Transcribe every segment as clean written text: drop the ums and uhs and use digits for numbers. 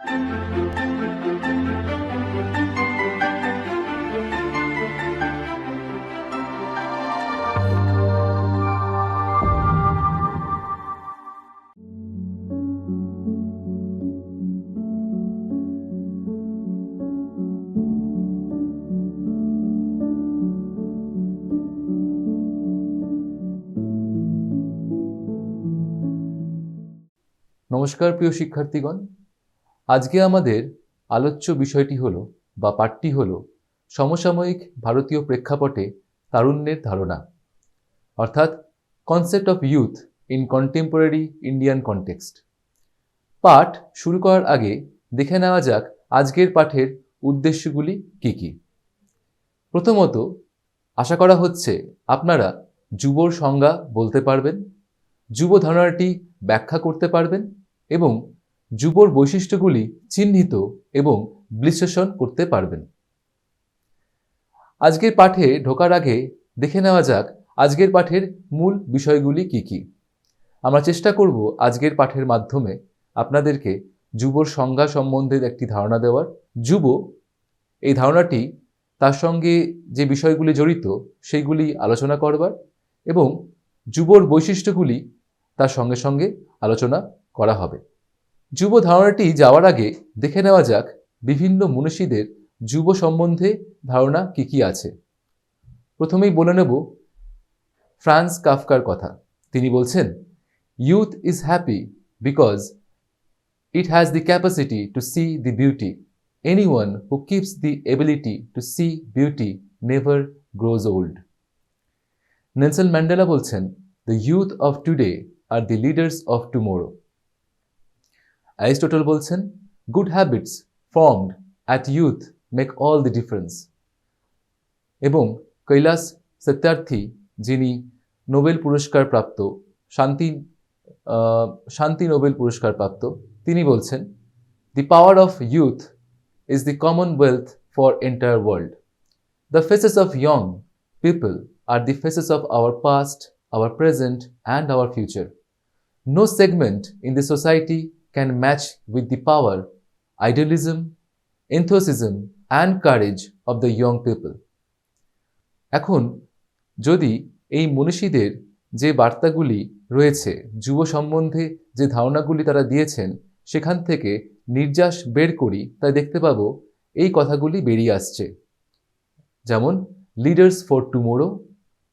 নমস্কার প্রিয় শিক্ষার্থীগণ, আজকে আমাদের আলোচ্য বিষয়টি হলো বা পাঠটি হলো সমসাময়িক ভারতীয় প্রেক্ষাপটে তারুণ্যের ধারণা, অর্থাৎ concept of youth in contemporary Indian context. পাঠ শুরু করার আগে দেখে নেওয়া যাক আজকের পাঠের উদ্দেশ্যগুলি কি কি। প্রথমত, আশা করা হচ্ছে আপনারা যুবর সংজ্ঞা বলতে পারবেন, যুব ধারণাটি ব্যাখ্যা করতে পারবেন এবং যুবর বৈশিষ্ট্যগুলি চিহ্নিত এবং বিশ্লেষণ করতে পারবেন। আজকের পাঠে ঢোকার আগে দেখে নেওয়া যাক আজকের পাঠের মূল বিষয়গুলি কি কি। আমরা চেষ্টা করব আজকের পাঠের মাধ্যমে আপনাদেরকে যুবর সংজ্ঞা সম্বন্ধে একটি ধারণা দেওয়ার, যুব এই ধারণাটি তার সঙ্গে যে বিষয়গুলি জড়িত সেইগুলি আলোচনা করবার এবং যুবর বৈশিষ্ট্যগুলি তার সঙ্গে সঙ্গে আলোচনা করা হবে। যুব ধারণাটি যাওয়ার আগে দেখে নেওয়া যাক বিভিন্ন মনীষীদের যুব সম্বন্ধে ধারণা কি কি আছে। প্রথমেই বলে নেব ফ্রান্স কাফকার কথা। তিনি বলছেন, youth is happy because it has the capacity to see the beauty. Anyone who keeps the ability to see beauty never grows old. Nelson Mandela বলছেন, the youth of today are the leaders of tomorrow. Aristotle বলছেন, good habits formed at youth make all the difference. এবং কৈলাস সত্যার্থী, যিনি Nobel পুরস্কার প্রাপ্ত, শান্তি Nobel পুরস্কার প্রাপ্ত, তিনি বলছেন, the power of youth is the commonwealth for entire world. The faces of young people are the faces of our past, our present, and our future. No segment in the society can match with the power, idealism, enthusiasm, and courage of the young people. এখন যদি এই মনীষীদের যে বার্তাগুলি রয়েছে, যুব সম্বন্ধে যে ধারণাগুলি তারা দিয়েছেন, সেখান থেকে নির্যাস বের করি, তাই দেখতে পাবো এই কথাগুলি বেরিয়ে আসছে। যেমন leaders for tomorrow,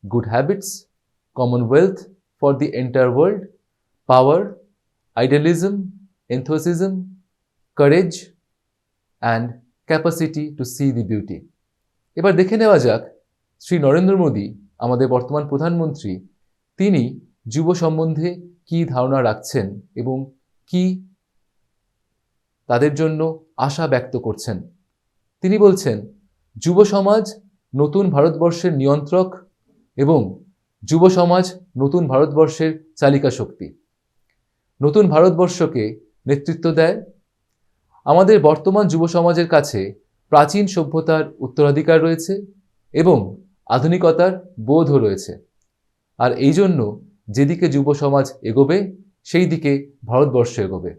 good habits, commonwealth for the entire world, power, idealism, enthusiasm, courage, and capacity to see the beauty. এবার দেখে নেওয়া যাক শ্রী নরেন্দ্র মোদী, আমাদের বর্তমান প্রধানমন্ত্রী, তিনি যুব সম্বন্ধে কি ধারণা রাখছেন এবং কি তাদের জন্য আশা ব্যক্ত করছেন। তিনি বলছেন, যুব সমাজ নতুন ভারতবর্ষের নিয়ন্ত্রক এবং যুব সমাজ নতুন ভারতবর্ষের চালিকা শক্তি। নতুন ভারতবর্ষকে নেতৃত্ব দেয়। আমাদের বর্তমান যুব সমাজের কাছে প্রাচীন সভ্যতার উত্তরাধিকার রয়েছে এবং আধুনিকতার বোধও রয়েছে। আর এই জন্য যেদিকে যুব সমাজ এগোবে সেই দিকে ভারতবর্ষ এগোবে,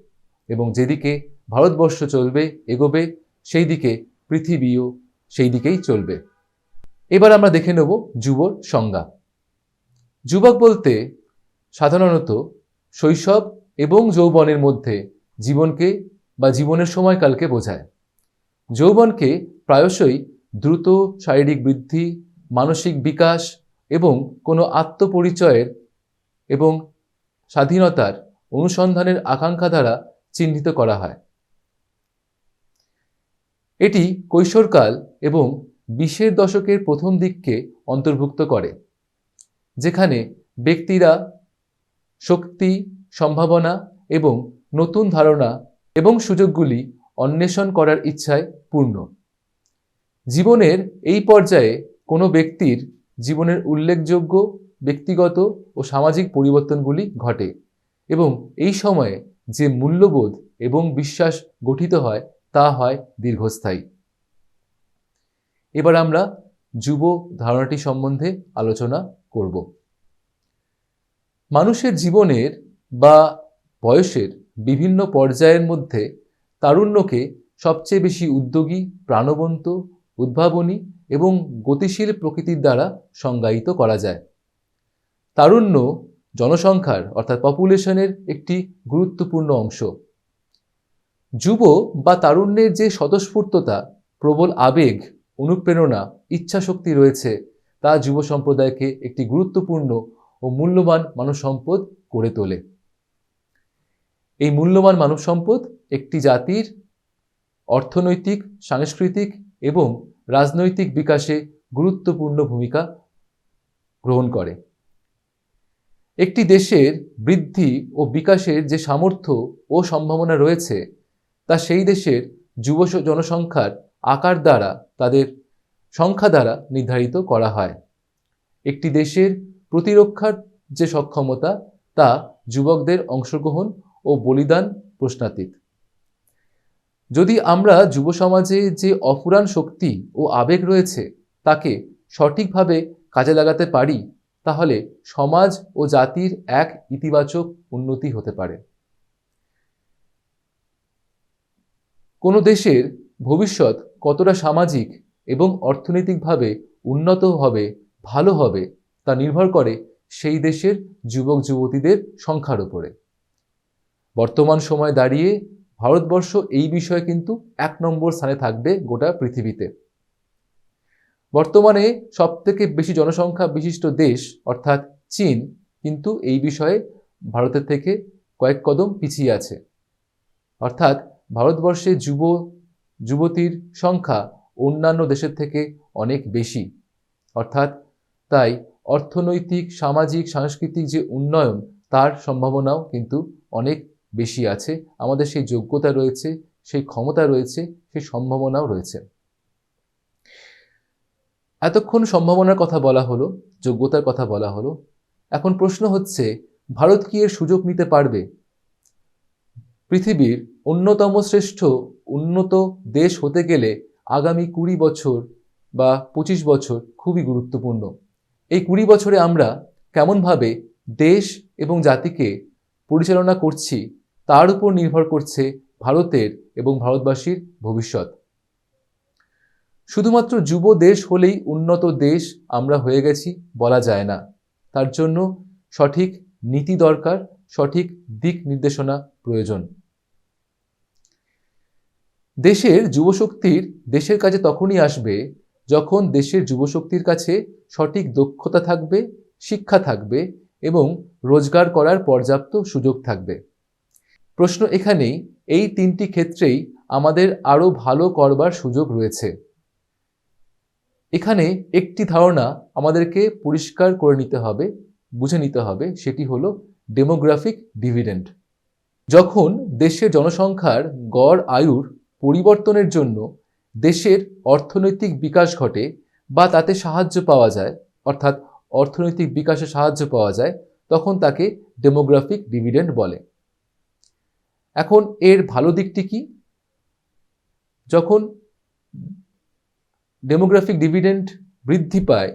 এবং যেদিকে ভারতবর্ষ চলবে এগোবে সেই দিকে পৃথিবীও সেই দিকেই চলবে। এবার আমরা দেখে নেব যুবর সংজ্ঞা। যুবক বলতে সাধারণত শৈশব এবং যৌবনের মধ্যে জীবনকে বা জীবনের সময়কালকে বোঝায়। যৌবনকে প্রায়শই দ্রুত শারীরিক বৃদ্ধি, মানসিক বিকাশ এবং কোনো আত্মপরিচয়ের এবং স্বাধীনতার অনুসন্ধানের আকাঙ্ক্ষা দ্বারা চিহ্নিত করা হয়। এটি কৈশোরকাল এবং 20-এর দশকের প্রথম দিককে অন্তর্ভুক্ত করে, যেখানে ব্যক্তিরা শক্তি, সম্ভাবনা এবং নতুন ধারণা এবং সুযোগগুলি অন্বেষণ করার ইচ্ছায় পূর্ণ। জীবনের এই পর্যায়ে কোনো ব্যক্তির জীবনের উল্লেখযোগ্য ব্যক্তিগত ও সামাজিক পরিবর্তনগুলি ঘটে এবং এই সময়ে যে মূল্যবোধ এবং বিশ্বাস গঠিত হয় তা হয় দীর্ঘস্থায়ী। এবার আমরা যুব ধারণাটি সম্বন্ধে আলোচনা করব। মানুষের জীবনের বা বয়সের বিভিন্ন পর্যায়ের মধ্যে তারুণ্যকে সবচেয়ে বেশি উদ্যোগী, প্রাণবন্ত, উদ্ভাবনী এবং গতিশীল প্রকৃতির দ্বারা সংজ্ঞায়িত করা যায়। তারুণ্য জনসংখ্যার অর্থাৎ পপুলেশনের একটি গুরুত্বপূর্ণ অংশ। যুব বা তারুণ্যের যে স্বতঃস্ফূর্ততা, প্রবল আবেগ, অনুপ্রেরণা, ইচ্ছাশক্তি রয়েছে তা যুব সম্প্রদায়কে একটি গুরুত্বপূর্ণ ও মূল্যবান মানব সম্পদ করে তোলে। এই মূল্যবান মানব সম্পদ একটি জাতির অর্থনৈতিক, সাংস্কৃতিক এবং রাজনৈতিক বিকাশে গুরুত্বপূর্ণ ভূমিকা গ্রহণ করে। একটি দেশের বৃদ্ধি ও বিকাশের যে সামর্থ্য ও সম্ভাবনা রয়েছে তা সেই দেশের যুব জনসংখ্যার আকার দ্বারা, তাদের সংখ্যা দ্বারা নির্ধারিত করা হয়। একটি দেশের প্রতিরক্ষার যে সক্ষমতা তা যুবকদের অংশগ্রহণ ও বলিদান প্রশ্নাতীত। যদি আমরা যুব সমাজে যে অফুরান শক্তি ও আবেগ রয়েছে তাকে সঠিকভাবে কাজে লাগাতে পারি, তাহলে সমাজ ও জাতির এক ইতিবাচক উন্নতি হতে পারে। কোনো দেশের ভবিষ্যৎ কতটা সামাজিক এবং অর্থনৈতিকভাবে উন্নত হবে, ভালো হবে, তা নির্ভর করে সেই দেশের যুবক যুবতীদের সংখ্যার উপরে। বর্তমান সময়ে দাঁড়িয়ে ভারতবর্ষ এই বিষয়ে কিন্তু 1 নম্বর স্থানে থাকবে গোটা পৃথিবীতে। বর্তমানে সবথেকে বেশি জনসংখ্যা বিশিষ্ট দেশ অর্থাৎ চীন কিন্তু এই বিষয়ে ভারতের থেকে কয়েক কদম পিছিয়ে আছে। অর্থাৎ ভারতবর্ষে যুবতীর সংখ্যা অন্যান্য দেশের থেকে অনেক বেশি। অর্থাৎ তাই অর্থনৈতিক, সামাজিক, সাংস্কৃতিক যে উন্নয়ন তার সম্ভাবনাও কিন্তু অনেক বেশি আছে। আমাদের সেই যোগ্যতা রয়েছে, সেই ক্ষমতা রয়েছে, সেই সম্ভাবনাও রয়েছে। এতক্ষণ সম্ভাবনার কথা বলা হলো, যোগ্যতার কথা বলা হলো। এখন প্রশ্ন হচ্ছে, ভারত কি এর সুযোগ নিতে পারবে? পৃথিবীর অন্যতম শ্রেষ্ঠ উন্নত দেশ হতে গেলে আগামী 20 বছর বা 25 বছর খুবই গুরুত্বপূর্ণ। এই 20 বছরে আমরা কেমনভাবে দেশ এবং জাতিকে পরিচালনা করছি তার উপর নির্ভর করছে ভারতের এবং ভারতবাসীর ভবিষ্যৎ। শুধুমাত্র যুব দেশ হলেই উন্নত দেশ আমরা হয়ে গেছি বলা যায় না। তার জন্য সঠিক নীতি দরকার, সঠিক দিক নির্দেশনা প্রয়োজন। দেশের যুবশক্তির দেশের কাজে তখনই আসবে যখন দেশের যুবশক্তির কাছে সঠিক দক্ষতা থাকবে, শিক্ষা থাকবে এবং রোজগার করার পর্যাপ্ত সুযোগ থাকবে। প্রশ্ন এখানেই, এই 3টি ক্ষেত্রেই আমাদের আরও ভালো করবার সুযোগ রয়েছে। এখানে একটি ধারণা আমাদেরকে পরিষ্কার করে নিতে হবে, বুঝে নিতে হবে, সেটি হলো ডেমোগ্রাফিক ডিভিডেন্ড। যখন দেশের জনসংখ্যার গড় আয়ুর পরিবর্তনের জন্য দেশের অর্থনৈতিক বিকাশ ঘটে বা তাতে সাহায্য পাওয়া যায়, অর্থাৎ অর্থনৈতিক বিকাশে সাহায্য পাওয়া যায়, তখন তাকে ডেমোগ্রাফিক ডিভিডেন্ড বলে। এখন এর ভালো দিকটি কি? যখন ডেমোগ্রাফিক ডিভিডেন্ড বৃদ্ধি পায়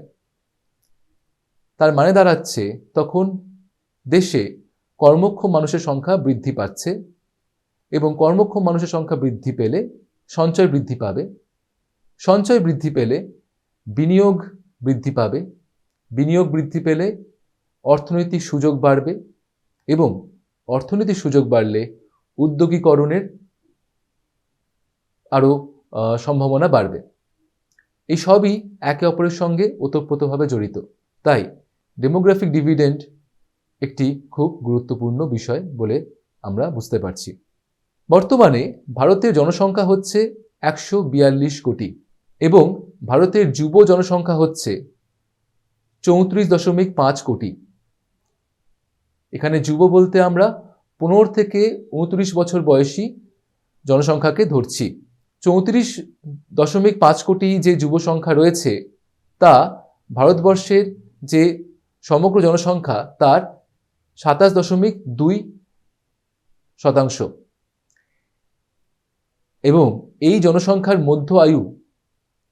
তার মানে দাঁড়াচ্ছে তখন দেশে কর্মক্ষম মানুষের সংখ্যা বৃদ্ধি পাচ্ছে এবং কর্মক্ষম মানুষের সংখ্যা বৃদ্ধি পেলে সঞ্চয় বৃদ্ধি পাবে, সঞ্চয় বৃদ্ধি পেলে বিনিয়োগ বৃদ্ধি পাবে, বিনিয়োগ বৃদ্ধি পেলে অর্থনৈতিক সুযোগ বাড়বে এবং অর্থনৈতিক সুযোগ বাড়লে উদ্যোগীকরণের আরও সম্ভাবনা বাড়বে। এই সবই একে অপরের সঙ্গে ওতপ্রোতভাবে জড়িত। তাই ডেমোগ্রাফিক ডিভিডেন্ড একটি খুব গুরুত্বপূর্ণ বিষয় বলে আমরা বুঝতে পারছি। বর্তমানে ভারতের জনসংখ্যা হচ্ছে 142 কোটি এবং ভারতের যুব জনসংখ্যা হচ্ছে 34.5 কোটি। এখানে যুব বলতে আমরা 15 থেকে 29 বছর বয়সী জনসংখ্যাকে ধরছি। 34.5 কোটি যে যুব সংখ্যা রয়েছে তা ভারতবর্ষের যে সমগ্র জনসংখ্যা তার 27.2%। এবং এই জনসংখ্যার মধ্য আয়ু,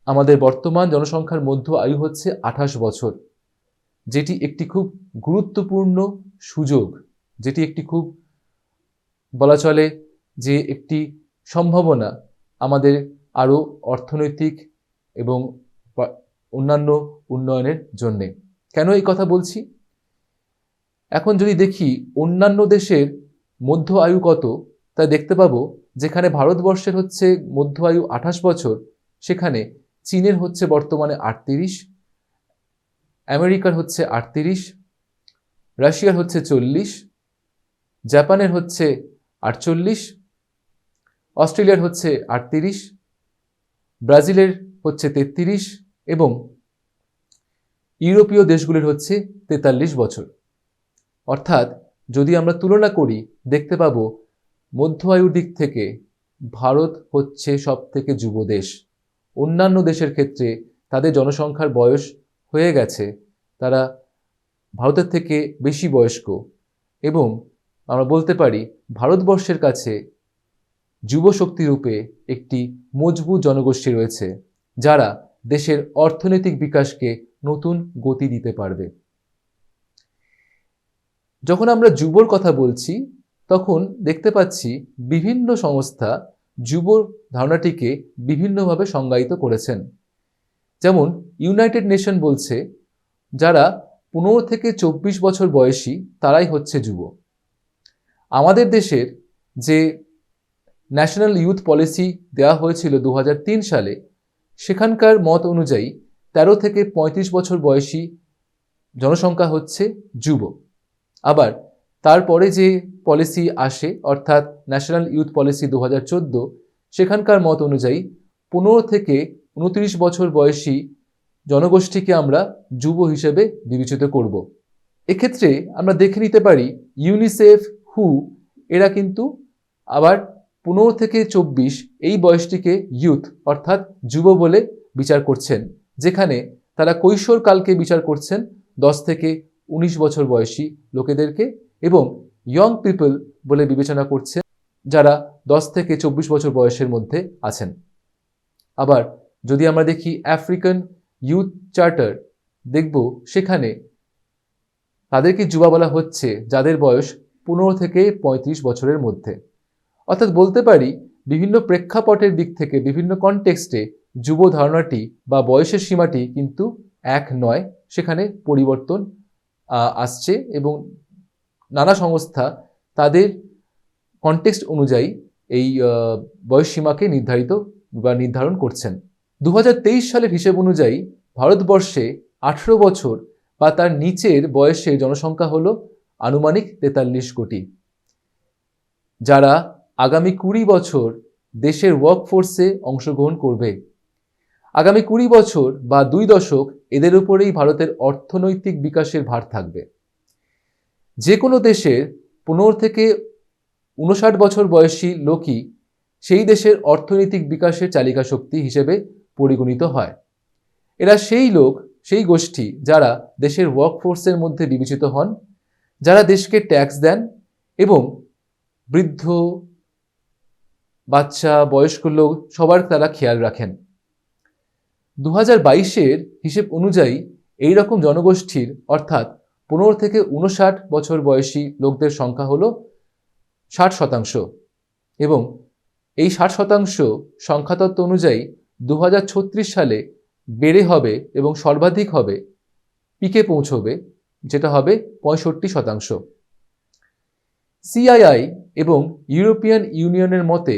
আমাদের বর্তমান জনসংখ্যার মধ্য আয়ু হচ্ছে 28 বছর, যেটি একটি খুব গুরুত্বপূর্ণ সুযোগ, যেটি একটি খুব বলা চলে যে একটি সম্ভাবনা আমাদের আরও অর্থনৈতিক এবং অন্যান্য উন্নয়নের জন্যে। কেন এই কথা বলছি? এখন যদি দেখি অন্যান্য দেশের মধ্য আয়ু কত, তা দেখতে পাবো যেখানে ভারতবর্ষের হচ্ছে মধ্য আয়ু 28 বছর, সেখানে চীনের হচ্ছে বর্তমানে 38, আমেরিকার হচ্ছে 38, রাশিয়ার হচ্ছে 40, জাপানের হচ্ছে 48, অস্ট্রেলিয়ার হচ্ছে 38, ব্রাজিলের হচ্ছে 33 এবং ইউরোপীয় দেশগুলির হচ্ছে 43 বছর। অর্থাৎ যদি আমরা তুলনা করি দেখতে পাবো মধ্য আয়ুর দিক থেকে ভারত হচ্ছে সবথেকে যুব দেশ। অন্যান্য দেশের ক্ষেত্রে তাদের জনসংখ্যার বয়স হয়ে গেছে, তারা ভারতের থেকে বেশি বয়স্ক, এবং আমরা বলতে পারি ভারতবর্ষের কাছে যুবশক্তি রূপে একটি মজবুত জনগোষ্ঠী রয়েছে, যারা দেশের অর্থনৈতিক বিকাশকে নতুন গতি দিতে পারবে। যখন আমরা যুবর কথা বলছি তখন দেখতে পাচ্ছি বিভিন্ন সংস্থা যুব ধারণাটিকে বিভিন্নভাবে সংজ্ঞায়িত করেছেন। যেমন ইউনাইটেড নেশন বলছে যারা 15 থেকে 24 বছর বয়সী তারাই হচ্ছে যুব। আমাদের দেশের যে ন্যাশনাল ইউথ পলিসি দেওয়া হয়েছিল 2003 সালে, সেখানকার মত অনুযায়ী 13 থেকে 35 বছর বয়সী জনসংখ্যা হচ্ছে যুব। আবার তারপরে যে পলিসি আসে অর্থাৎ ন্যাশনাল ইউথ পলিসি 2014, সেখানকার মত অনুযায়ী 15 থেকে 29 বছর বয়সী জনগোষ্ঠীকে আমরা যুব হিসেবে বিবেচিত করব। এক্ষেত্রে আমরা দেখে নিতে পারি ইউনিসেফ, হু এরা কিন্তু আবার 15 থেকে 24 এই বয়সটিকে ইউথ অর্থাৎ যুব বলে বিচার করছেন, যেখানে তারা কৈশোরকালকে বিচার করছেন 10 থেকে 19 বছর বয়সী লোকেদেরকে, এবং ইয়ং পিপল বলে বিবেচনা করছেন যারা 10 থেকে 24 বছর বয়সের মধ্যে আছেন। আবার যদি আমরা দেখি আফ্রিকান ইউথ চার্টার, দেখব সেখানে তাদেরকে যুবা বলা হচ্ছে যাদের বয়স 15 থেকে 35 বছরের মধ্যে। অর্থাৎ বলতে পারি বিভিন্ন প্রেক্ষাপটের দিক থেকে বিভিন্ন কনটেক্সটে যুব ধারণাটি বা বয়সের সীমাটি কিন্তু এক নয়, সেখানে পরিবর্তন আসছে এবং নানা সংস্থা তাদের কনটেক্সট অনুযায়ী এই বয়সসীমাকে নির্ধারণ করছেন। 2023 সালের হিসেব অনুযায়ী ভারতবর্ষে 18 বছর বা তার নিচের বয়সের জনসংখ্যা হলো আনুমানিক 43 কোটি, যারা আগামী 20 বছর দেশের ওয়ার্কফোর্সে অংশগ্রহণ করবে। আগামী 20 বছর বা 2 দশক এদের উপরেই ভারতের অর্থনৈতিক বিকাশের ভার থাকবে। যে কোনো দেশের 15 থেকে 59 বছর বয়সী লোকই সেই দেশের অর্থনৈতিক বিকাশের চালিকা শক্তি হিসেবে পরিগণিত হয়। এরা সেই লোক, সেই গোষ্ঠী যারা দেশের ওয়ার্কফোর্সের মধ্যে বিবেচিত হন, যারা দেশকে ট্যাক্স দেন এবং বৃদ্ধ, বাচ্চা, বয়স্ক লোক সবার তারা খেয়াল রাখেন। 2022-এর হিসেব অনুযায়ী এই রকম জনগোষ্ঠীর অর্থাৎ 15 থেকে 59 বছর বয়সী লোকদের সংখ্যা হলো 60%, এবং এই 60% সংখ্যাতত্ত্ব অনুযায়ী 2036 সালে বেড়ে হবে এবং সর্বাধিক হবে, পিকে পৌঁছবে, যেটা হবে 65%। সিআইআই এবং ইউরোপিয়ান ইউনিয়নের মতে,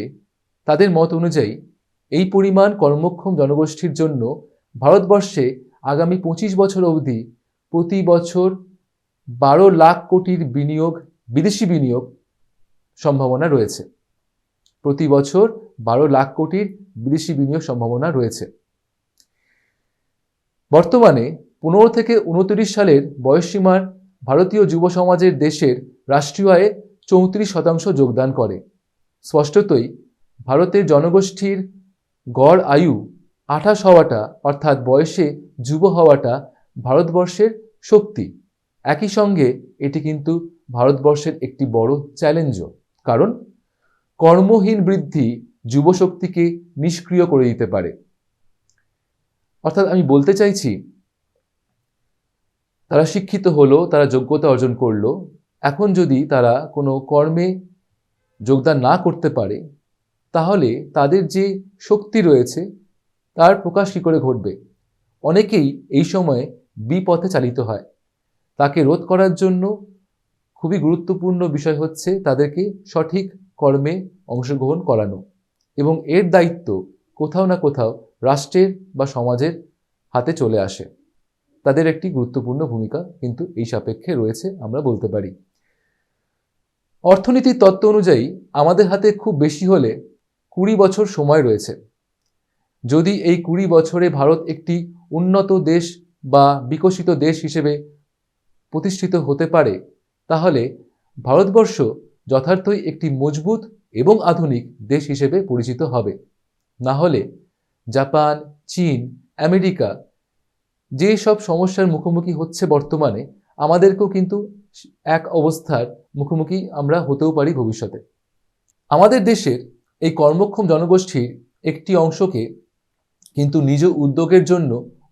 তাদের মত অনুযায়ী এই পরিমাণ কর্মক্ষম জনগোষ্ঠীর জন্য ভারতবর্ষে আগামী 25 বছর অবধি প্রতি বছর 12 লাখ কোটির বিদেশি বিনিয়োগ সম্ভাবনা রয়েছে। প্রতি বছর 12 লাখ কোটির বিদেশি বিনিয়োগ সম্ভাবনা রয়েছে। বর্তমানে 15 থেকে 29 সালের বয়সসীমার ভারতীয় যুব সমাজের দেশের রাষ্ট্রীয় আয়ে 34% যোগদান করে। স্পষ্টতই ভারতের জনগোষ্ঠীর গড় আয়ু 28 হওয়াটা অর্থাৎ বয়সে যুব হওয়াটা ভারতবর্ষের শক্তি। একই সঙ্গে এটি কিন্তু ভারতবর্ষের একটি বড় চ্যালেঞ্জও, কারণ কর্মহীন বৃদ্ধি যুবশক্তিকে নিষ্ক্রিয় করে দিতে পারে। অর্থাৎ আমি বলতে চাইছি, তারা শিক্ষিত হলো, তারা যোগ্যতা অর্জন করলো, এখন যদি তারা কোনো কর্মে যোগদান না করতে পারে তাহলে তাদের যে শক্তি রয়েছে তার প্রকাশ কী করে ঘটবে? অনেকেই এই সময়ে বিপথে চালিত হয়। তাকে রোধ করার জন্য খুবই গুরুত্বপূর্ণ বিষয় হচ্ছে তাদেরকে সঠিক কর্মে অংশগ্রহণ করানো, এবং এর দায়িত্ব কোথাও না কোথাও রাষ্ট্রের বা সমাজের হাতে চলে আসে। তাদের একটি গুরুত্বপূর্ণ ভূমিকা কিন্তু এই সাপেক্ষে রয়েছে আমরা বলতে পারি। অর্থনীতির তত্ত্ব অনুযায়ী আমাদের হাতে খুব বেশি হলে 20 বছর সময় রয়েছে। যদি এই 20 বছরে ভারত একটি উন্নত দেশ বা বিকশিত দেশ হিসেবে প্রতিষ্ঠিত হতে পারে, তাহলে ভারতবর্ষ যথার্থই একটি মজবুত এবং আধুনিক দেশ হিসেবে পরিচিত হবে। না হলে জাপান, চীন, আমেরিকা যে সব সমস্যার মুখোমুখি হচ্ছে বর্তমানে, আমাদেরকেও কিন্তু এক অবস্থার মুখোমুখি আমরা হতেও পারি ভবিষ্যতে। আমাদের দেশের এই কর্মক্ষম জনগোষ্ঠীর একটি অংশকে কিন্তু নিজ উদ্যোগের জন্য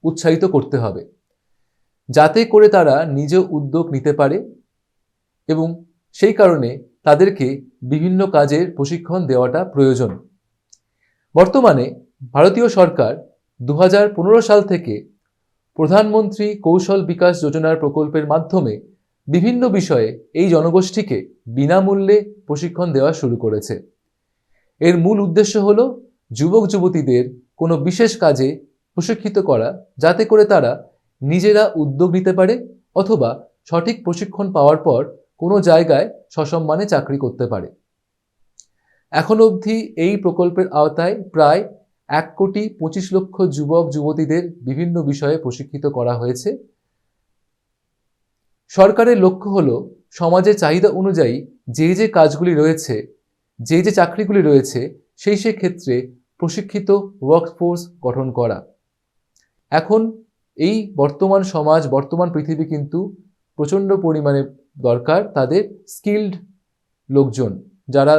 উৎসাহিত করতে হবে, যাতে করে তারা নিজ উদ্যোগ নিতে পারে, এবং সেই কারণে তাদেরকে বিভিন্ন কাজের প্রশিক্ষণ দেওয়াটা প্রয়োজন। বর্তমানে ভারতীয় সরকার 2015 সাল থেকে প্রধানমন্ত্রী কৌশল বিকাশ যোজনার প্রকল্পের মাধ্যমে বিভিন্ন বিষয়ে এই জনগোষ্ঠীকে বিনামূল্যে প্রশিক্ষণ দেওয়া শুরু করেছে। এর মূল উদ্দেশ্য হল যুবক যুবতীদের কোনো বিশেষ কাজে প্রশিক্ষিত করা, যাতে করে তারা নিজেরা উদ্যোগ নিতে পারে অথবা সঠিক প্রশিক্ষণ পাওয়ার পর কোনো জায়গায় সসম্মানে চাকরি করতে পারে। এখন অবধি এই প্রকল্পের আওতায় প্রায় 1,25,00,000 যুবক যুবতীদের বিভিন্ন বিষয়ে প্রশিক্ষিত করা হয়েছে। সরকারের লক্ষ্য হল সমাজের চাহিদা অনুযায়ী যে যে কাজগুলি রয়েছে, যে যে চাকরিগুলি রয়েছে, সেই ক্ষেত্রে প্রশিক্ষিত ওয়ার্কফোর্স গঠন করা। এখন এই বর্তমান সমাজ, বর্তমান পৃথিবী কিন্তু প্রচণ্ড পরিমাণে দরকার তাদের স্কিল্ড লোকজন, যারা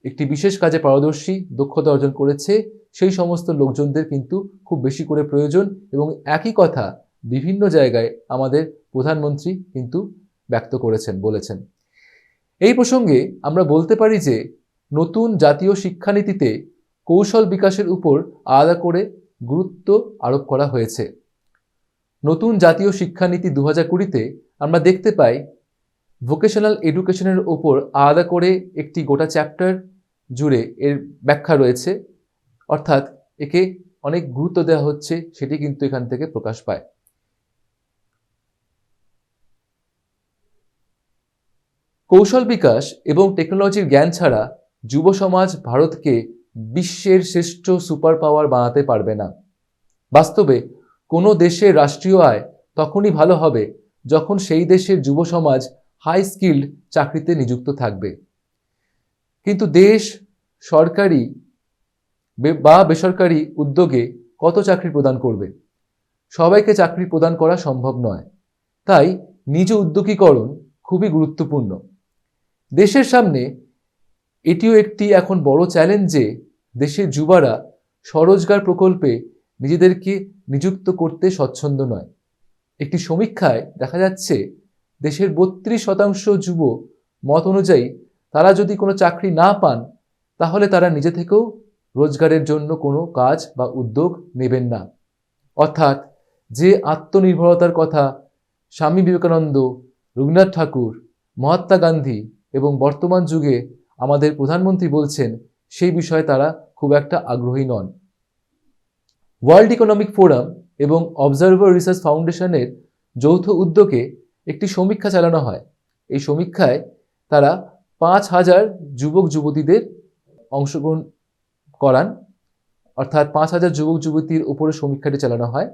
একটি বিশেষ কাজে পারদর্শী, দক্ষতা অর্জন করেছে, সেই সমস্ত লোকজনদের কিন্তু খুব বেশি করে প্রয়োজন, এবং একই কথা বিভিন্ন জায়গায় আমাদের প্রধানমন্ত্রী কিন্তু ব্যক্ত করেছেন, বলেছেন। এই প্রসঙ্গে আমরা বলতে পারি যে নতুন জাতীয় শিক্ষানীতিতে কৌশল বিকাশের উপর আলাদা করে গুরুত্ব আরোপ করা হয়েছে। নতুন জাতীয় শিক্ষানীতি 2020-তে আমরা দেখতে পাই ভোকেশনাল এডুকেশনের ওপর আলাদা করে একটি গোটা চ্যাপ্টার জুড়ে এর ব্যাখ্যা রয়েছে, অর্থাৎ একে অনেক গুরুত্ব দেওয়া হচ্ছে, সেটি কিন্তু এখান থেকে প্রকাশ পায়। কৌশল বিকাশ এবং টেকনোলজির জ্ঞান ছাড়া যুব সমাজ ভারতকে বিশ্বের শ্রেষ্ঠ সুপার পাওয়ার বানাতে পারবে না। বাস্তবে কোনো দেশের রাষ্ট্রীয় আয় তখনই ভালো হবে যখন সেই দেশের যুব সমাজ হাই স্কিল্ড চাকরিতে নিযুক্ত থাকবে। কিন্তু দেশ সরকারি বা বেসরকারি উদ্যোগে কত চাকরি প্রদান করবে? সবাইকে চাকরি প্রদান করা সম্ভব নয়। তাই নিজ উদ্যোগীকরণ খুবই গুরুত্বপূর্ণ। দেশের সামনে এটিও একটি এখন বড় চ্যালেঞ্জ যে দেশের যুবারা স্বরোজগার প্রকল্পে নিজেদেরকে নিযুক্ত করতে স্বচ্ছন্দ নয়। একটি সমীক্ষায় দেখা যাচ্ছে দেশের 32% যুব মত অনুযায়ী তারা যদি কোনো চাকরি না পান, তাহলে তারা নিজে থেকেও রোজগারের জন্য কোনো কাজ বা উদ্যোগ নেবেন না। অর্থাৎ যে আত্মনির্ভরতার কথা স্বামী বিবেকানন্দ, রবীন্দ্রনাথ ঠাকুর, মহাত্মা গান্ধী এবং বর্তমান যুগে আমাদের প্রধানমন্ত্রী বলছেন, সেই বিষয়ে তারা খুব একটা আগ্রহী নন। ওয়ার্ল্ড ইকোনমিক ফোরাম এবং অবজারভার রিসার্চ ফাউন্ডেশনের যৌথ উদ্যোগে একটি সমীক্ষা চালানো হয়। এই সমীক্ষায় তারা 5,000 যুবক যুবতীদের অংশগ্রহণ করান, অর্থাৎ 5,000 যুবক যুবতীর উপরে সমীক্ষাটি চালানো হয়।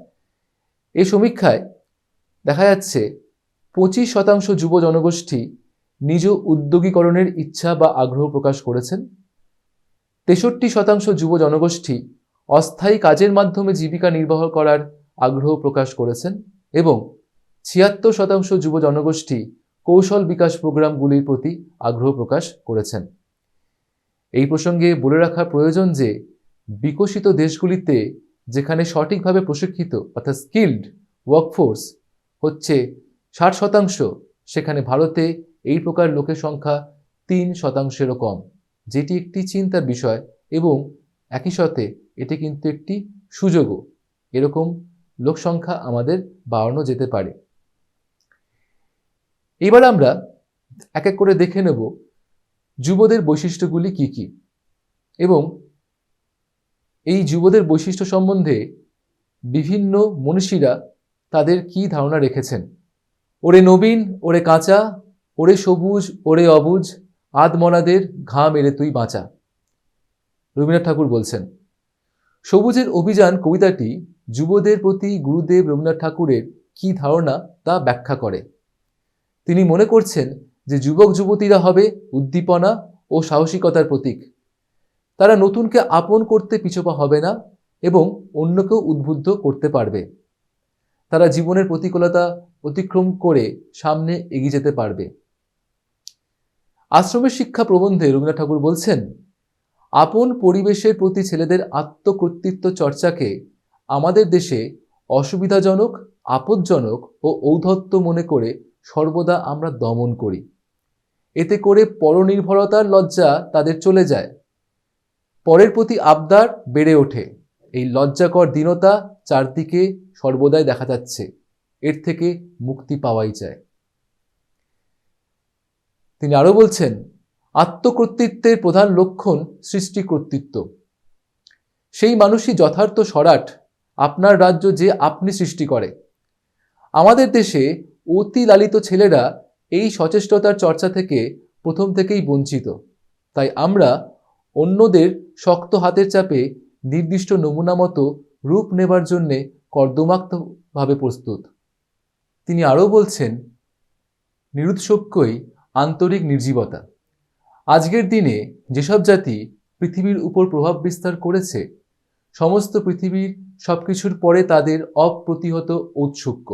এই সমীক্ষায় দেখা যাচ্ছে 25% যুব জনগোষ্ঠী নিজ উদ্যোগীকরণের ইচ্ছা বা আগ্রহ প্রকাশ করেছেন। 63% যুব জনগোষ্ঠী অস্থায়ী কাজের মাধ্যমে জীবিকা নির্বাহ করার আগ্রহ প্রকাশ করেছেন, এবং 76% যুব জনগোষ্ঠী কৌশল বিকাশ প্রোগ্রামগুলির প্রতি আগ্রহ প্রকাশ করেছেন। এই প্রসঙ্গে বলে রাখা প্রয়োজন যে বিকশিত দেশগুলিতে যেখানে সঠিকভাবে প্রশিক্ষিত অর্থাৎ স্কিল্ড ওয়ার্কফোর্স হচ্ছে 60%, সেখানে ভারতে এই প্রকার লোকের সংখ্যা 3%-এরও কম। যেটি একটি চিন্তার বিষয় এবং একই সাথে এটি কিন্তু একটি সুযোগও। এরকম লোকসংখ্যা আমাদের বাড়ানো যেতে পারে। এবার আমরা এক এক করে দেখে নেব যুবদের বৈশিষ্ট্যগুলি কি কি, এবং এই যুবদের বৈশিষ্ট্য সম্বন্ধে বিভিন্ন মনীষীরা তাদের কি ধারণা রেখেছেন। ওরে নবীন, ওরে কাঁচা, ওরে সবুজ, ওরে অবুজ, আধমনাদের ঘা মেরে তুই বাঁচা, রবীন্দ্রনাথ ঠাকুর বলছেন। সবুজের অভিযান কবিতাটি যুবদের প্রতি গুরুদেব রবীন্দ্রনাথ ঠাকুরের কি ধারণা তা ব্যাখ্যা করে। তিনি মনে করছেন যে যুবক যুবতীরা হবে উদ্দীপনা ও সাহসিকতার প্রতীক। তারা নতুনকে আপন করতে পিছপা হবে না এবং অন্যকেও উদ্বুদ্ধ করতে পারবে। তারা জীবনের প্রতিকূলতা অতিক্রম করে সামনে এগিয়ে যেতে পারবে। আশ্রমের শিক্ষা প্রবন্ধে রবীন্দ্রনাথ ঠাকুর বলছেন, আপন পরিবেশের প্রতি ছেলেদের আত্মকর্তৃত্ব চর্চাকে আমাদের দেশে অসুবিধাজনক, আপদজনক ও ঔদ্ধত্য মনে করে সর্বদা আমরা দমন করি। এতে করে পরনির্ভরতার লজ্জা তাদের চলে যায়, পরের প্রতি আবদার বেড়ে ওঠে। এই লজ্জাকর দীনতা চারদিকে সর্বদাই দেখা যাচ্ছে, এর থেকে মুক্তি পাওয়াই যায়। তিনি আরো বলছেন, আত্মকর্তৃত্বের প্রধান লক্ষণ সৃষ্টি কর্তৃত্ব। সেই মানুষই যথার্থ স্বরাট, আপনার রাজ্য যে আপনি সৃষ্টি করে। আমাদের দেশে অতি লালিত ছেলেরা এই সচেষ্টতার চর্চা থেকে প্রথম থেকেই বঞ্চিত। তাই আমরা অন্যদের শক্ত হাতের চাপে নির্দিষ্ট নমুনা মতো রূপ নেবার জন্যে কর্দমাক্তভাবে প্রস্তুত। তিনি আরও বলছেন, নিরুৎসুকই আন্তরিক নির্জীবতা। আজকের দিনে যেসব জাতি পৃথিবীর উপর প্রভাব বিস্তার করেছে, সমস্ত পৃথিবীর সবকিছুর পরে তাদের অপ্রতিহত ঔৎসুক্য।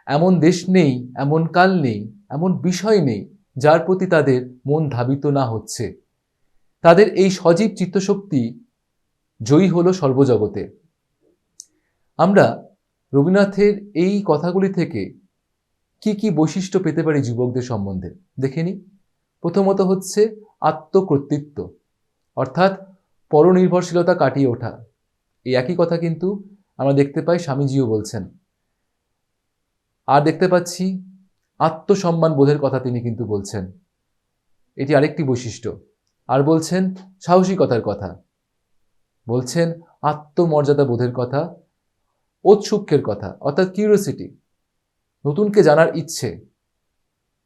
এমন দেশ নেই, এমন কাল নেই, এমন বিষয় নেই যার প্রতি তাদের মন ধাবিত না হচ্ছে। তাদের এই সজীব চিত্তশক্তি জয়ী হলো সর্বজগতে। আমরা রবীন্দ্রনাথের এই কথাগুলি থেকে কি কি বৈশিষ্ট্য পেতে পারি যুবকদের সম্বন্ধে দেখে নিই। প্রথমত হচ্ছে আত্মকর্তৃত্ব, অর্থাৎ পরনির্ভরশীলতা কাটিয়ে ওঠা। এই একই কথা কিন্তু আমরা দেখতে পাই স্বামীজিও বলছেন। আর দেখতে পাচ্ছি আত্মসম্মান বোধের কথা তিনি কিন্তু বলছেন, এটি আরেকটি বৈশিষ্ট্য। আর বলছেন সাহসিকতার কথা, বলছেন আত্মমর্যাদা বোধের কথা, ঔৎসুক্যের কথা, অর্থাৎ কিউরিওসিটি, নতুনকে জানার ইচ্ছে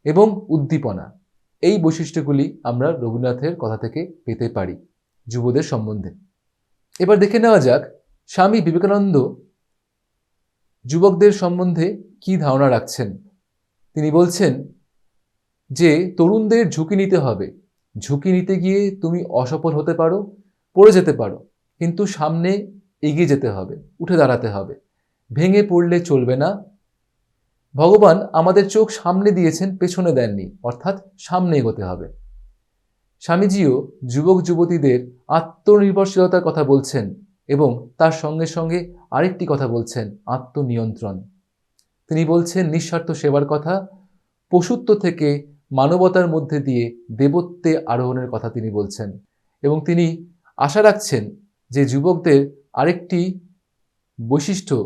এবং উদ্দীপনা। এই বৈশিষ্ট্যগুলি আমরা রবীন্দ্রনাথের কথা থেকে পেতে পারি যুবদের সম্বন্ধে। এবার দেখে নেওয়া যাক স্বামী বিবেকানন্দ যুবকদের সম্বন্ধে কি ধারণা রাখছেন। তিনি বলছেন যে তরুণদের ঝুঁকি নিতে হবে। ঝুঁকি নিতে গিয়ে তুমি অসফল হতে পারো, পড়ে যেতে পারো, কিন্তু সামনে এগিয়ে যেতে হবে, উঠে দাঁড়াতে হবে। ভেঙে পড়লে চলবে না। ভগবান আমাদের চোখ সামনে দিয়েছেন, পেছনে দেননি, অর্থাৎ সামনে এগোতে হবে। স্বামীজিও যুবক যুবতীদের আত্মনির্ভরশীলতার কথা বলছেন এবং তার সঙ্গে সঙ্গে আরেকটি কথা বলছেন, আত্মনিয়ন্ত্রণ। তিনি বলছেন নিঃস্বার্থ সেবার কথা, পশুত্ব থেকে মানবতার মধ্যে দিয়ে দেবত্বে আরোহণের কথা তিনি বলছেন। এবং তিনি আশা রাখছেন যে যুবকদের আরেকটি বৈশিষ্ট্য,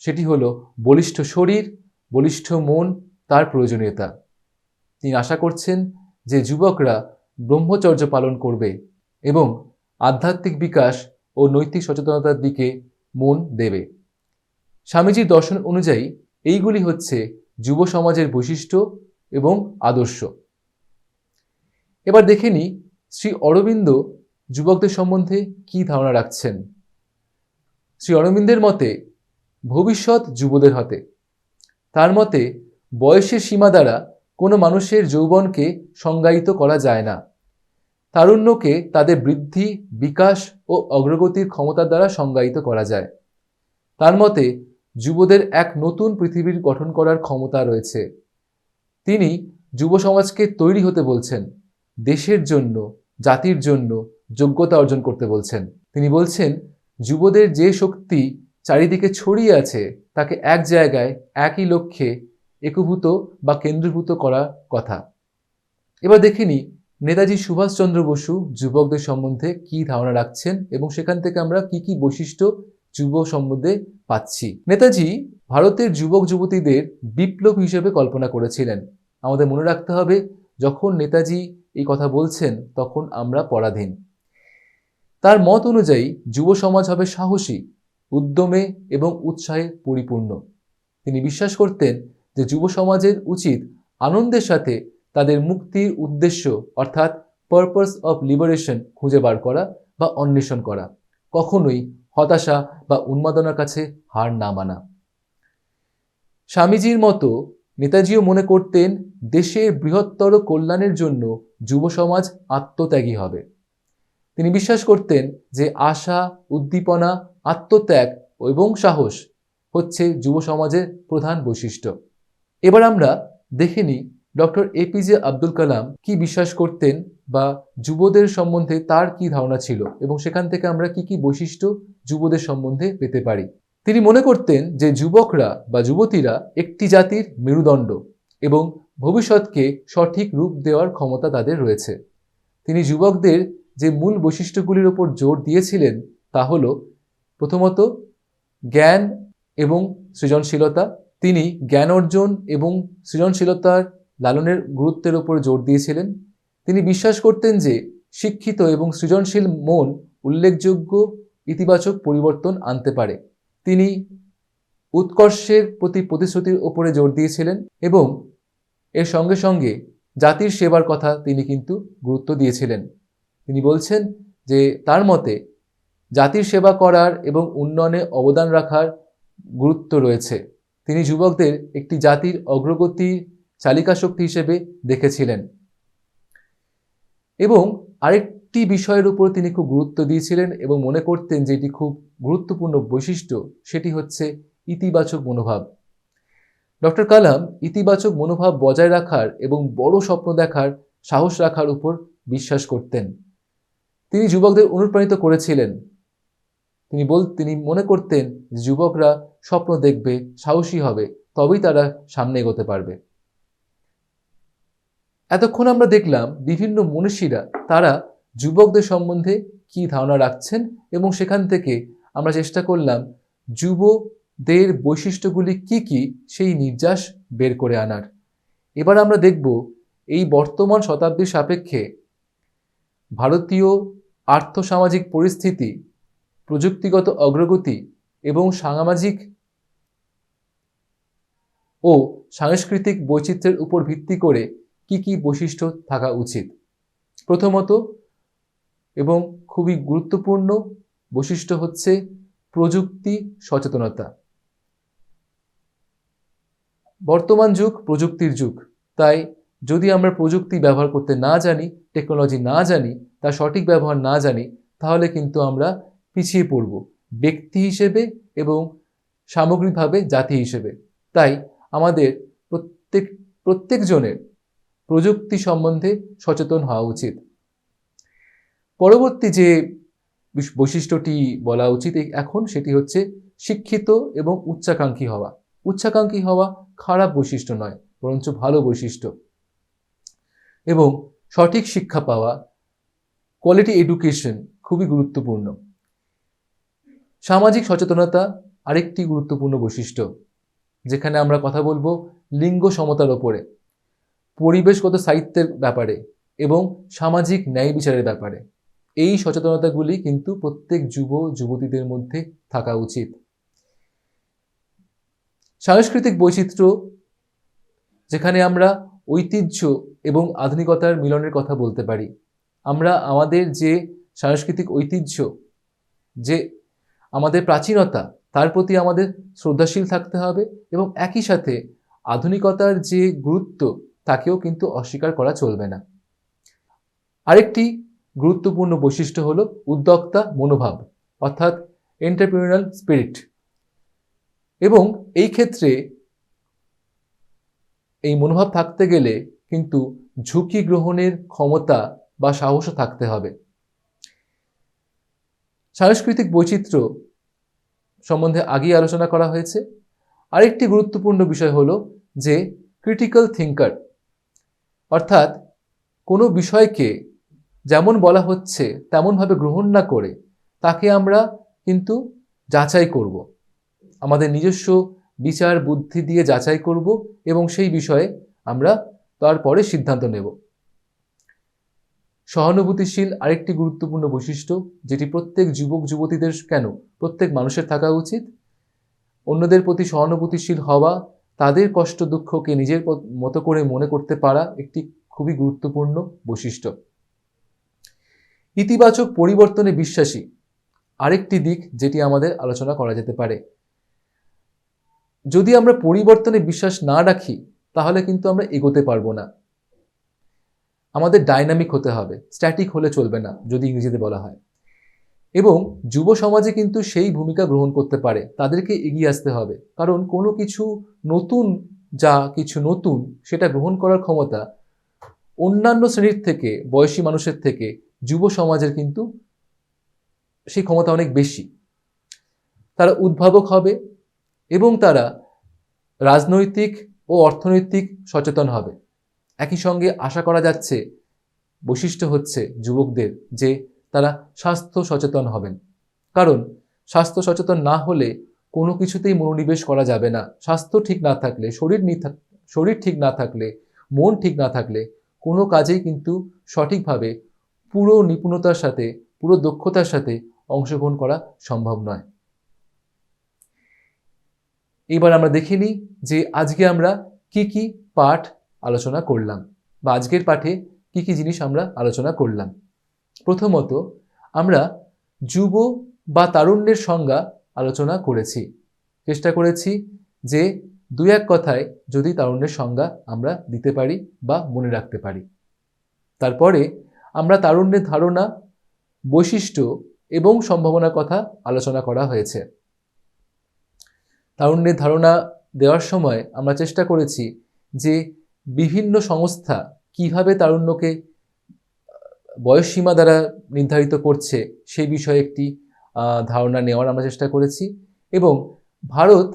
সেটি হলো বলিষ্ঠ শরীর, বলিষ্ঠ মন, তার প্রয়োজনীয়তা। তিনি আশা করছেন যে যুবকরা ব্রহ্মচর্য পালন করবে এবং আধ্যাত্মিক বিকাশ ও নৈতিক সচেতনতার দিকে মন দেবে। স্বামীজির দর্শন অনুযায়ী এইগুলি হচ্ছে যুব সমাজের বৈশিষ্ট্য এবং আদর্শ। এবার দেখে নিই শ্রী অরবিন্দ যুবকদের সম্বন্ধে কি ধারণা রাখছেন। শ্রী অরবিন্দের মতে ভবিষ্যৎ যুবদের হাতে। তার মতে বয়সের সীমা দ্বারা কোনো মানুষের যৌবনকে সংজ্ঞায়িত করা যায় না। তারুণ্যকে তাদের বৃদ্ধি, বিকাশ ও অগ্রগতির ক্ষমতার দ্বারা সংজ্ঞায়িত করা যায়। তার মতে যুবদের এক নতুন পৃথিবীর গঠন করার ক্ষমতা রয়েছে। তিনি যুব সমাজকে তৈরি হতে বলছেন, দেশের জন্য, জাতির জন্য যোগ্যতা অর্জন করতে বলছেন। তিনি বলছেন যুবদের যে শক্তি চারিদিকে ছড়িয়ে আছে তাকে এক জায়গায় একই লক্ষ্যে একীভূত বা কেন্দ্রীভূত করার কথা। এবার দেখে নিই নেতাজি সুভাষচন্দ্র বসু যুবকদের সম্বন্ধে কি ধারণা রাখছেন এবং সেখান থেকে আমরা কি কি বৈশিষ্ট্য যুব সম্বন্ধে পাচ্ছি। নেতাজি ভারতের যুবক যুবতীদের বিপ্লব হিসেবে কল্পনা করেছিলেন। আমাদের মনে রাখতে হবে, যখন নেতাজি এই কথা বলছেন তখন আমরা পরাধীন। তার মত অনুযায়ী যুব সমাজ হবে সাহসী, উদ্যমে এবং উৎসাহে পরিপূর্ণ। তিনি বিশ্বাস করতেন যে যুব সমাজের উচিত আনন্দের সাথে তাদের মুক্তির উদ্দেশ্য অর্থাৎ পারপাস অফ লিবারেশন খুঁজে বার করা বা অন্বেষণ করা, কখনোই হতাশা বা উন্মাদনার কাছে হার না মানা। স্বামীজির মতো নেতাজিও মনে করতেন দেশের বৃহত্তর কল্যাণের জন্য যুব সমাজ আত্মত্যাগী হবে। তিনি বিশ্বাস করতেন যে আশা, উদ্দীপনা, আত্মত্যাগ এবং সাহস হচ্ছে যুব সমাজের প্রধান বৈশিষ্ট্য। এবার আমরা দেখে নিই ডক্টর এপিজে আব্দুল কালাম কি বিশ্বাস করতেন বা যুবদের সম্বন্ধে তার কি ধারণা ছিল এবং সেখান থেকে আমরা কি কি বৈশিষ্ট্য যুবদের সম্বন্ধে পেতে পারি। তিনি মনে করতেন যে যুবকরা বা যুবতীরা একটি জাতির মেরুদণ্ড এবং ভবিষ্যৎকে সঠিক রূপ দেওয়ার ক্ষমতা তাদের রয়েছে। তিনি যুবকদের যে মূল বৈশিষ্ট্যগুলির উপর জোর দিয়েছিলেন তা হল, প্রথমত জ্ঞান এবং সৃজনশীলতা। তিনি জ্ঞান অর্জন এবং সৃজনশীলতার লালনের গুরুত্বের উপর জোর দিয়েছিলেন। তিনি বিশ্বাস করতেন যে শিক্ষিত এবং সৃজনশীল মন উল্লেখযোগ্য ইতিবাচক পরিবর্তন আনতে পারে। তিনি উৎকর্ষের প্রতি প্রতিশ্রুতির উপরে জোর দিয়েছিলেন এবং এর সঙ্গে সঙ্গে জাতির সেবার কথা তিনি কিন্তু গুরুত্ব দিয়েছিলেন। তিনি বলছেন যে তার মতে জাতির সেবা করার এবং উন্নয়নে অবদান রাখার গুরুত্ব রয়েছে। তিনি যুবকদের একটি জাতির অগ্রগতির চালিকা শক্তি হিসেবে দেখেছিলেন এবং আরেকটি বিষয়ের উপর তিনি খুব গুরুত্ব দিয়েছিলেন এবং মনে করতেন যে এটি খুব গুরুত্বপূর্ণ বৈশিষ্ট্য, সেটি হচ্ছে ইতিবাচক মনোভাব। ডক্টর কালাম ইতিবাচক মনোভাব বজায় রাখার এবং বড় স্বপ্ন দেখার সাহস রাখার উপর বিশ্বাস করতেন। তিনি যুবকদের অনুপ্রাণিত করেছিলেন। তিনি মনে করতেন যে যুবকরা স্বপ্ন দেখবে, সাহসী হবে, তবেই তারা সামনে এগোতে পারবে। এতক্ষণ আমরা দেখলাম বিভিন্ন মনীষীরা তারা যুবকদের সম্বন্ধে কি ধারণা রাখছেন এবং সেখান থেকে আমরা চেষ্টা করলাম যুবদের বৈশিষ্ট্যগুলি কি কি সেই নির্যাস বের করে আনার। এবার আমরা দেখব এই বর্তমান শতাব্দীর সাপেক্ষে ভারতীয় আর্থসামাজিক পরিস্থিতি, প্রযুক্তিগত অগ্রগতি এবং সামাজিক ও সাংস্কৃতিক বৈচিত্র্যের উপর ভিত্তি করে কি কি বৈশিষ্ট্য থাকা উচিত। প্রথমত এবং খুবই গুরুত্বপূর্ণ বৈশিষ্ট্য হচ্ছে প্রযুক্তি সচেতনতা। বর্তমান যুগ প্রযুক্তির যুগ, তাই যদি আমরা প্রযুক্তি ব্যবহার করতে না জানি, টেকনোলজি না জানি, তার সঠিক ব্যবহার না জানি, তাহলে কিন্তু আমরা পিছিয়ে পড়ব ব্যক্তি হিসেবে এবং সামগ্রিকভাবে জাতি হিসেবে। তাই আমাদের প্রত্যেকজনের প্রযুক্তি সম্বন্ধে সচেতন হওয়া উচিত। পরবর্তী যে বৈশিষ্ট্যটি বলা উচিত এখন, সেটি হচ্ছে শিক্ষিত এবং উচ্চাকাঙ্ক্ষী হওয়া। উচ্চাকাঙ্ক্ষী হওয়া খারাপ বৈশিষ্ট্য নয়, বরঞ্চ ভালো বৈশিষ্ট্য। এবং সঠিক শিক্ষা পাওয়া, কোয়ালিটি এডুকেশন খুবই গুরুত্বপূর্ণ। সামাজিক সচেতনতা আরেকটি গুরুত্বপূর্ণ বৈশিষ্ট্য, যেখানে আমরা কথা বলবো লিঙ্গ সমতার ওপরে, পরিবেশগত সাহিত্যের ব্যাপারে এবং সামাজিক ন্যায় বিচারের ব্যাপারে। এই সচেতনতাগুলি কিন্তু প্রত্যেক যুবতীদের মধ্যে থাকা উচিত। সাংস্কৃতিক বৈচিত্র্য, যেখানে আমরা ঐতিহ্য এবং আধুনিকতার মিলনের কথা বলতে পারি। আমরা আমাদের যে সাংস্কৃতিক ঐতিহ্য, যে আমাদের প্রাচীনতা, তার প্রতি আমাদের শ্রদ্ধাশীল থাকতে হবে এবং একই সাথে আধুনিকতার যে গুরুত্ব তাকেও কিন্তু অস্বীকার করা চলবে না। আরেকটি গুরুত্বপূর্ণ বৈশিষ্ট্য হলো উদ্যোক্তা মনোভাব, অর্থাৎ এন্টারপ্রেনিউরিয়াল স্পিরিট। এবং এই ক্ষেত্রে এই মনোভাব থাকতে গেলে কিন্তু ঝুঁকি গ্রহণের ক্ষমতা বা সাহসও থাকতে হবে। সাংস্কৃতিক বৈচিত্র্য সম্বন্ধে আগেই আলোচনা করা হয়েছে। আরেকটি গুরুত্বপূর্ণ বিষয় হলো যে ক্রিটিক্যাল থিঙ্কার, অর্থাৎ কোনো বিষয়কে যেমন বলা হচ্ছে তেমনভাবে গ্রহণ না করে তাকে আমরা কিন্তু যাচাই করব, আমাদের নিজস্ব বিচার বুদ্ধি দিয়ে যাচাই করব এবং সেই বিষয়ে আমরা তারপরে সিদ্ধান্ত নেব। সহানুভূতিশীল আরেকটি গুরুত্বপূর্ণ বৈশিষ্ট্য যেটি প্রত্যেক যুবক যুবতীদের কেন প্রত্যেক মানুষের থাকা উচিত। অন্যদের প্রতি সহানুভূতিশীল হওয়া, তাদের কষ্ট দুঃখকে নিজের মতো করে মনে করতে পারা একটি খুবই গুরুত্বপূর্ণ বৈশিষ্ট্য। ইতিবাচক পরিবর্তনে বিশ্বাসী আরেকটি দিক যেটি আমাদের আলোচনা করা যেতে পারে। যদি আমরা পরিবর্তনে বিশ্বাস না রাখি তাহলে কিন্তু আমরা এগোতে পারবো না। আমাদের ডাইনামিক হতে হবে, স্ট্যাটিক হলে চলবে না যদি ইংরেজিতে বলা হয়। এবং যুব সমাজে কিন্তু সেই ভূমিকা গ্রহণ করতে পারে, তাদেরকে এগিয়ে আসতে হবে, কারণ কোনো কিছু নতুন সেটা গ্রহণ করার ক্ষমতা অন্যান্য শ্রেণীর থেকে, বয়সী মানুষের থেকে যুব সমাজের কিন্তু সেই ক্ষমতা অনেক বেশি। তারা উদ্ভাবক হবে এবং তারা রাজনৈতিক ও অর্থনৈতিক সচেতন হবে। একই সঙ্গে আশা করা যাচ্ছে বৈশিষ্ট্য হচ্ছে যুবকদের যে তারা স্বাস্থ্য সচেতন হবেন, কারণ স্বাস্থ্য সচেতন না হলে কোনো কিছুতেই মনোনিবেশ করা যাবে না। স্বাস্থ্য ঠিক না থাকলে, শরীর ঠিক না থাকলে, মন ঠিক না থাকলে কোনো কাজেই কিন্তু সঠিকভাবে পুরো নিপুণতার সাথে, পুরো দক্ষতার সাথে অংশগ্রহণ করা সম্ভব নয়। এবার আমরা দেখে নিই যে আজকে আমরা কি কি পাঠ আলোচনা করলাম, বা আজকের পাঠে কি কি জিনিস আমরা আলোচনা করলাম। প্রথমত আমরা যুব বা তারুণ্যের সংজ্ঞা আলোচনা করেছি, চেষ্টা করেছি যে দুই এক কথায় যদি তারুণ্যের সংজ্ঞা আমরা দিতে পারি বা মনে রাখতে পারি। তারপরে আমরা তারুণ্যের ধারণা, বৈশিষ্ট্য এবং সম্ভাবনার কথা আলোচনা করা হয়েছে। তারুণ্যের ধারণা দেওয়ার সময় আমরা চেষ্টা করেছি যে বিভিন্ন সংস্থা কিভাবে তারুণ্যকে বয়সসীমা দ্বারা নির্ধারিত করছে সেই বিষয়ে একটি ধারণা নেওয়ার আমরা চেষ্টা করেছি। এবং ভারত,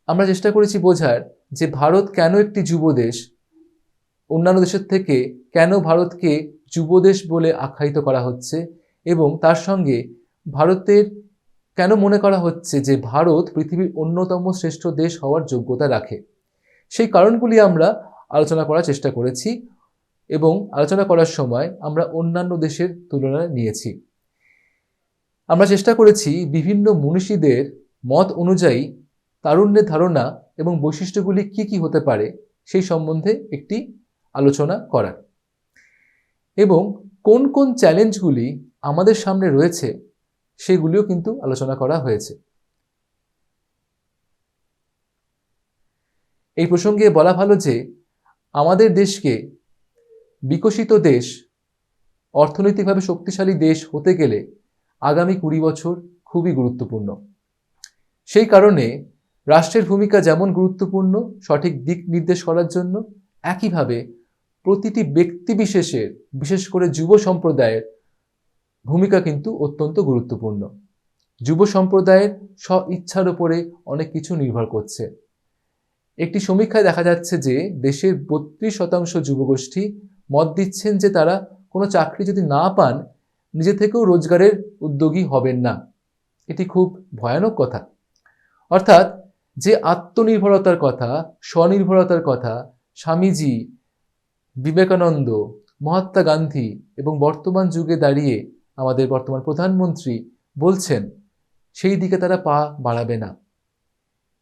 আমরা চেষ্টা করেছি বোঝার যে ভারত কেন একটি যুব দেশ, অন্যান্য দেশের থেকে কেন ভারতকে যুব দেশ বলে আখ্যায়িত করা হচ্ছে, এবং তার সঙ্গে ভারতের কেন মনে করা হচ্ছে যে ভারত পৃথিবীর অন্যতম শ্রেষ্ঠ দেশ হওয়ার যোগ্যতা রাখে। সেই কারণগুলি আমরা আলোচনা করার চেষ্টা করেছি এবং আলোচনা করার সময় আমরা অন্যান্য দেশের তুলনা নিয়েছি। আমরা চেষ্টা করেছি বিভিন্ন মনীষীদের মত অনুযায়ী তারুণ্যের ধারণা এবং বৈশিষ্ট্যগুলি কি কি হতে পারে সেই সম্বন্ধে একটি আলোচনা করার, এবং কোন কোন চ্যালেঞ্জগুলি আমাদের সামনে রয়েছে সেগুলিও কিন্তু আলোচনা করা হয়েছে। এই প্রসঙ্গে বলা ভালো যে আমাদের দেশকে বিকশিত দেশ, অর্থনৈতিকভাবে শক্তিশালী দেশ হতে গেলে আগামী 20 বছর খুবই গুরুত্বপূর্ণ। সেই কারণে রাষ্ট্রের ভূমিকা যেমন গুরুত্বপূর্ণ সঠিক দিক নির্দেশ করার জন্য, একইভাবে প্রতিটি ব্যক্তি বিশেষের, বিশেষ করে যুব সম্প্রদায়ের ভূমিকা কিন্তু অত্যন্ত গুরুত্বপূর্ণ। যুব সম্প্রদায়ের স্ব ইচ্ছার উপরে অনেক কিছু নির্ভর করছে। একটি সমীক্ষায় দেখা যাচ্ছে যে দেশের 32% যুবগোষ্ঠী মত দিচ্ছেন যে তারা কোনো চাকরি যদি না পান নিজে থেকেও রোজগারের উদ্যোগী হবেন না। এটি খুব ভয়ানক কথা। অর্থাৎ যে আত্মনির্ভরতার কথা, স্বনির্ভরতার কথা স্বামীজি, বিবেকানন্দ, মহাত্মা গান্ধী এবং বর্তমান যুগে দাঁড়িয়ে আমাদের বর্তমান প্রধানমন্ত্রী বলছেন, সেই দিকে তারা পা বাড়াবে না।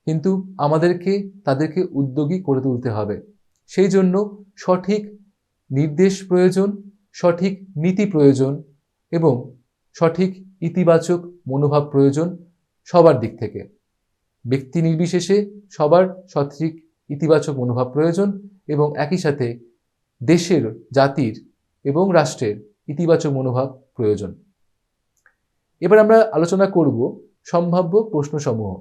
কিন্তু আমাদেরকে তাদেরকে উদ্যোগী করে তুলতে হবে। সেই জন্য সঠিক নির্দেশ প্রয়োজন, সঠিক নীতি প্রয়োজন এবং সঠিক ইতিবাচক মনোভাব প্রয়োজন সবার দিক থেকে। ব্যক্তি নির্বিশেষে সবার সঠিক ইতিবাচক মনোভাব প্রয়োজন এবং একই সাথে দেশের, জাতির এবং রাষ্ট্রের ইতিবাচক মনোভাব প্রয়োজন। এবার আমরা আলোচনা করব সম্ভাব্য প্রশ্নসমূহ।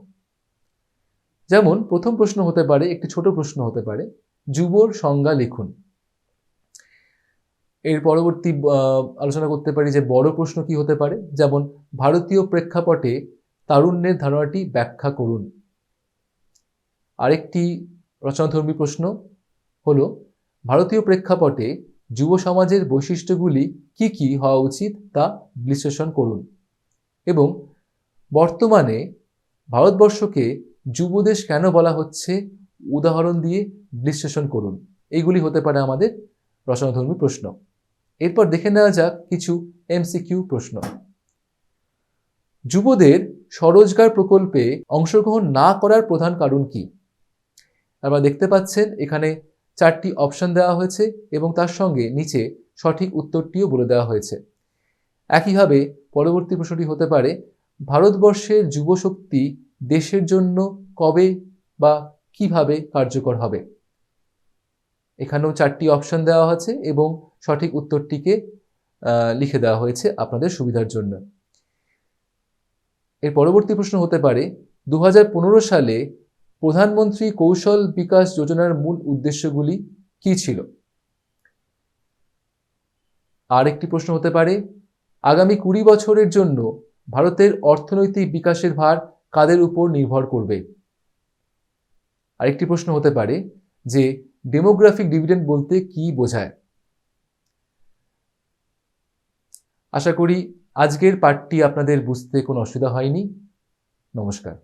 যেমন প্রথম প্রশ্ন হতে পারে, একটি ছোট প্রশ্ন হতে পারে, যুবর সংজ্ঞা লিখুন। এর পরবর্তী আলোচনা করতে পারি যে বড় প্রশ্ন কি হতে পারে, যেমন ভারতীয় প্রেক্ষাপটে তারুণ্যের ধারণাটি ব্যাখ্যা করুন। আরেকটি রচনাধর্মী প্রশ্ন হলো ভারতীয় প্রেক্ষাপটে যুব সমাজের বৈশিষ্ট্যগুলি কি কি হওয়া উচিত তা বিশ্লেষণ করুন। এবং বর্তমানে ভারতবর্ষকে যুবদেশ কেন বলা হচ্ছে উদাহরণ দিয়ে বিশ্লেষণ করুন। এইগুলি হতে পারে আমাদের রচনাধর্মী প্রশ্ন। এরপর দেখে নেওয়া যাক কিছু এমসিকিউ প্রশ্ন। যুবদের স্বরোজগার প্রকল্পে অংশগ্রহণ না করার প্রধান কারণ কি? আপনারা দেখতে পাচ্ছেন এখানে 4টি অপশন দেওয়া হয়েছে এবং তার সঙ্গে নিচে সঠিক উত্তরটিও বলে দেওয়া হয়েছে। একইভাবে পরবর্তী প্রশ্নটি হতে পারে, ভারতবর্ষের যুবশক্তি দেশের জন্য কবে বা কিভাবে কার্যকর হবে? এখানেও 4টি অপশন দেওয়া আছে এবং সঠিক উত্তরটিকে লিখে দেওয়া হয়েছে আপনাদের সুবিধার জন্য। এর পরবর্তী প্রশ্ন হতে পারে, 2015 সালে প্রধানমন্ত্রী কৌশল বিকাশ যোজনার মূল উদ্দেশ্যগুলি কি ছিল? আর একটি প্রশ্ন হতে পারে, আগামী 20 বছরের জন্য ভারতের অর্থনৈতিক বিকাশের ভার কাদের উপর নির্ভর করবে? আরেকটি প্রশ্ন হতে পারে যে ডেমোগ্রাফিক ডিভিডেন্ড বলতে কি বোঝায়? আশা করি আজকের পাঠটি আপনাদের বুঝতে কোনো অসুবিধা হয়নি। নমস্কার।